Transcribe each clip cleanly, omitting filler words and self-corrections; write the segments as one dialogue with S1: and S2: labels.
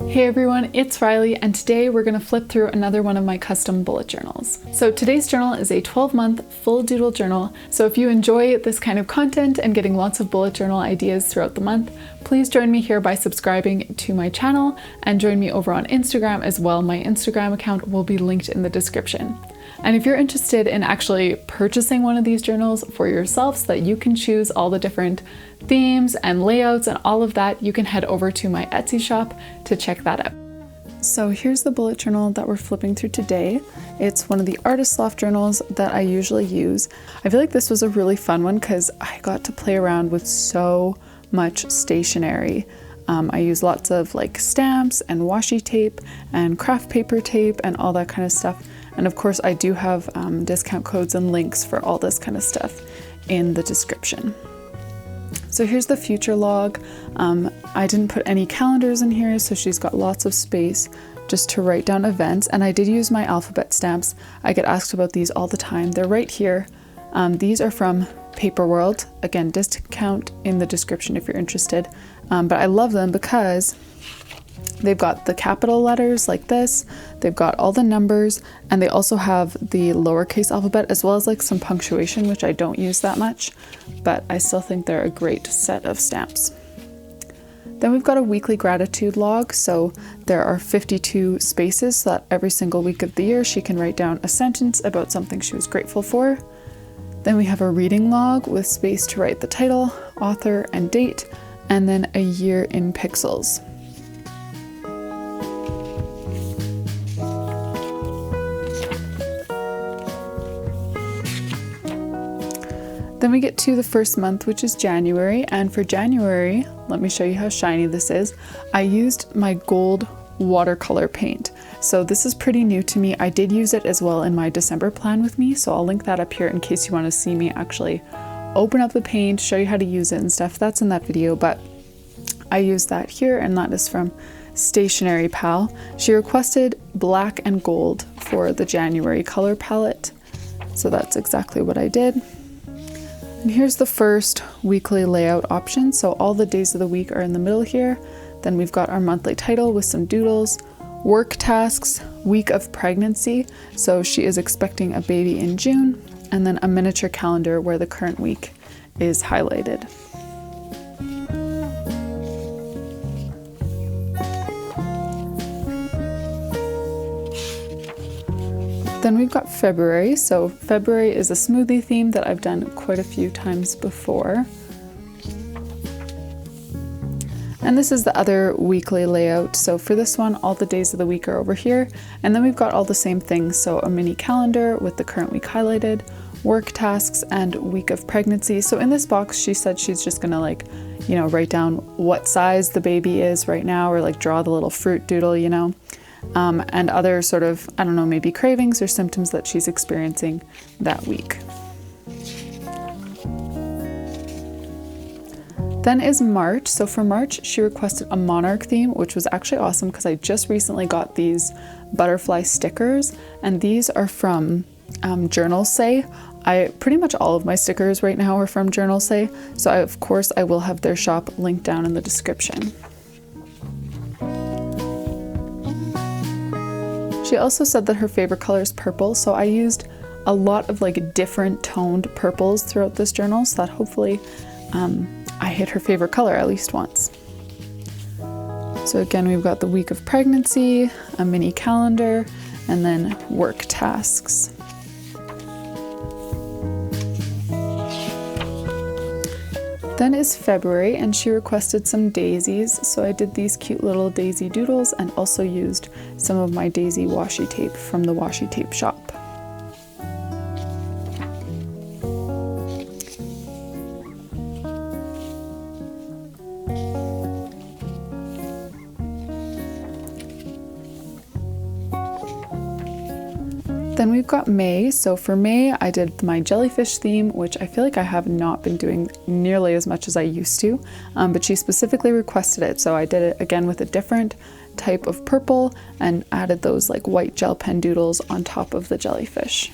S1: Hey everyone, it's Riley, and today we're going to flip through another one of my custom bullet journals. So today's journal is a 12-month full doodle journal, so if you enjoy this kind of content and getting lots of bullet journal ideas throughout the month, please join me here by subscribing to my channel and join me over on Instagram as well. My Instagram account will be linked in the description. And if you're interested in actually purchasing one of these journals for yourself so that you can choose all the different themes and layouts and all of that, you can head over to my Etsy shop to check that out. So here's the bullet journal that we're flipping through today. It's one of the Artist Loft journals that I usually use. I feel like this was a really fun one because I got to play around with so much stationery. I use lots of like stamps and washi tape and craft paper tape and all that kind of stuff. And of course I do have discount codes and links for all this kind of stuff in the description. So here's the future log. I didn't put any calendars in here, so she's got lots of space just to write down events. And I did use my alphabet stamps. I get asked about these all the time. They're right here. These are from Paperwrld. Again, discount in the description if you're interested. But I love them because they've got the capital letters like this, they've got all the numbers, and they also have the lowercase alphabet as well as like some punctuation, which I don't use that much, but I still think they're a great set of stamps. Then we've got a weekly gratitude log. So there are 52 spaces so that every single week of the year she can write down a sentence about something she was grateful for. Then we have a reading log with space to write the title, author, and date, and then a year in pixels. Then we get to the first month, which is January, and for January, let me show you how shiny this is. I used my gold watercolor paint. So this is pretty new to me. I did use it as well in my December plan with me, so I'll link that up here in case you want to see me actually open up the paint, show you how to use it and stuff. That's in that video, but I used that here, and that is from Stationery Pal. She requested black and gold for the January color palette, so that's exactly what I did. And here's the first weekly layout option. So all the days of the week are in the middle here. Then we've got our monthly title with some doodles, work tasks, week of pregnancy. So she is expecting a baby in June, and then a miniature calendar where the current week is highlighted. Then we've got February. So February is a smoothie theme that I've done quite a few times before. And this is the other weekly layout. So for this one, all the days of the week are over here. And then we've got all the same things. So a mini calendar with the current week highlighted, work tasks, and week of pregnancy. So in this box, she said she's just gonna write down what size the baby is right now, or like draw the little fruit doodle, and other sort of, I don't know, maybe cravings or symptoms that she's experiencing that week. Then is March. So for March, she requested a monarch theme, which was actually awesome because I just recently got these butterfly stickers, and these are from Journal Say. Pretty much all of my stickers right now are from Journal Say, so of course I will have their shop linked down in the description. She also said that her favorite color is purple, so I used a lot of like different toned purples throughout this journal so that hopefully I hit her favorite color at least once. So again, we've got the week of pregnancy, a mini calendar, and then work tasks. Then is February, and she requested some daisies, so I did these cute little daisy doodles and also used some of my daisy washi tape from the washi tape shop. Then we've got May. So for May, I did my jellyfish theme, which I feel like I have not been doing nearly as much as I used to, but she specifically requested it. So I did it again with a different type of purple and added those like white gel pen doodles on top of the jellyfish.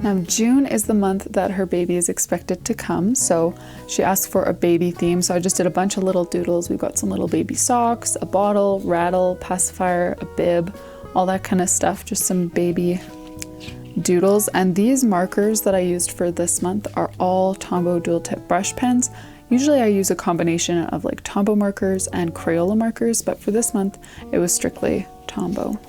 S1: Now June is the month that her baby is expected to come, so she asked for a baby theme, so I just did a bunch of little doodles. We've got some little baby socks, a bottle, rattle, pacifier, a bib, all that kind of stuff, just some baby doodles. And these markers that I used for this month are all Tombow dual tip brush pens. Usually I use a combination of like Tombow markers and Crayola markers, but for this month it was strictly Tombow.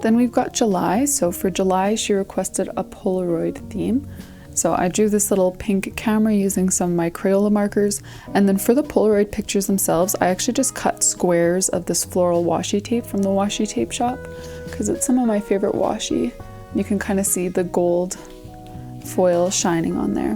S1: Then we've got July. So for July, she requested a Polaroid theme. So I drew this little pink camera using some of my Crayola markers. And then for the Polaroid pictures themselves, I actually just cut squares of this floral washi tape from the washi tape shop because it's some of my favorite washi. You can kind of see the gold foil shining on there.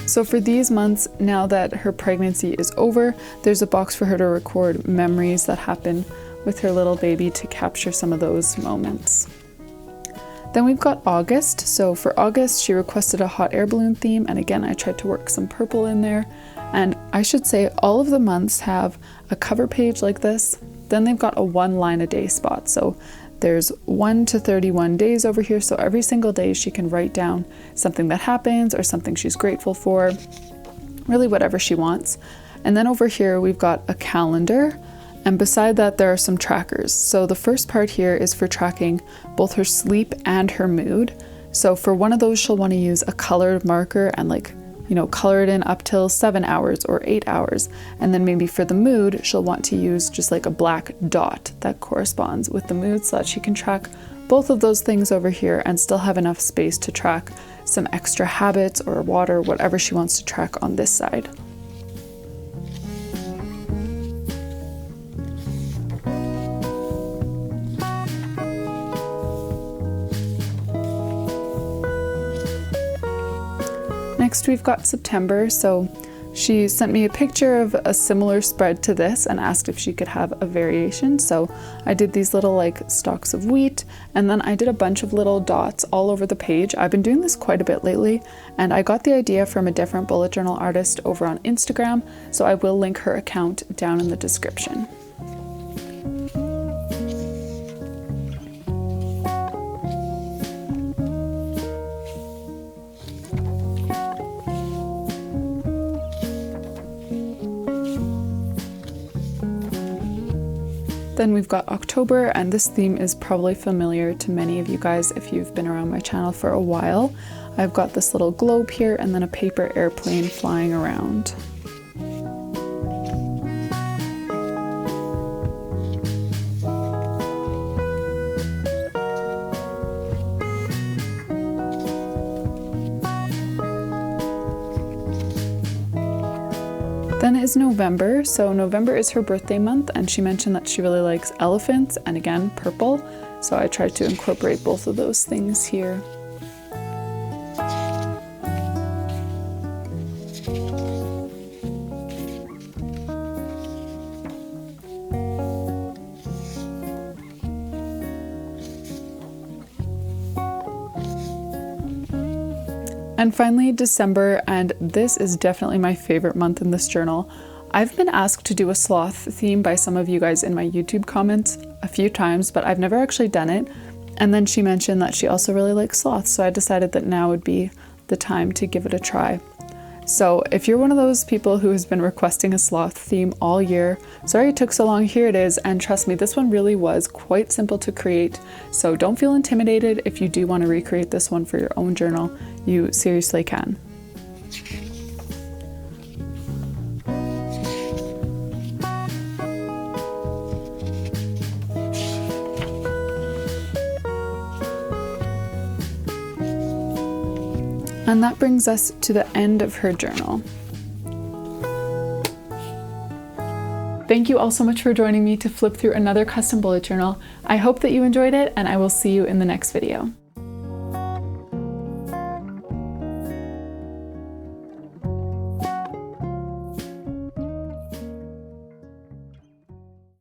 S1: So for these months, now that her pregnancy is over, there's a box for her to record memories that happen with her little baby to capture some of those moments. Then we've got August. So for August, she requested a hot air balloon theme. And again, I tried to work some purple in there. And I should say all of the months have a cover page like this. Then they've got a 1 line a day spot. So there's 1 to 31 days over here, so every single day she can write down something that happens or something she's grateful for, really whatever she wants. And then over here we've got a calendar, and beside that there are some trackers. So the first part here is for tracking both her sleep and her mood. So for one of those she'll want to use a colored marker and color it in up till 7 hours or 8 hours. And then maybe for the mood, she'll want to use just like a black dot that corresponds with the mood so that she can track both of those things over here and still have enough space to track some extra habits or water, whatever she wants to track on this side. Next we've got September. So she sent me a picture of a similar spread to this and asked if she could have a variation. So I did these little like stalks of wheat, and then I did a bunch of little dots all over the page. I've been doing this quite a bit lately, and I got the idea from a different bullet journal artist over on Instagram, so I will link her account down in the description. Then we've got October, and this theme is probably familiar to many of you guys if you've been around my channel for a while. I've got this little globe here and then a paper airplane flying around. Then is November. So November is her birthday month, and she mentioned that she really likes elephants and again purple. So I tried to incorporate both of those things here. And finally, December, and this is definitely my favorite month in this journal. I've been asked to do a sloth theme by some of you guys in my YouTube comments a few times, but I've never actually done it. And then she mentioned that she also really likes sloths, so I decided that now would be the time to give it a try. So if you're one of those people who has been requesting a sloth theme all year, sorry it took so long, here it is, and trust me, this one really was quite simple to create, so don't feel intimidated if you do want to recreate this one for your own journal, you seriously can. And that brings us to the end of her journal. Thank you all so much for joining me to flip through another custom bullet journal. I hope that you enjoyed it, and I will see you in the next video.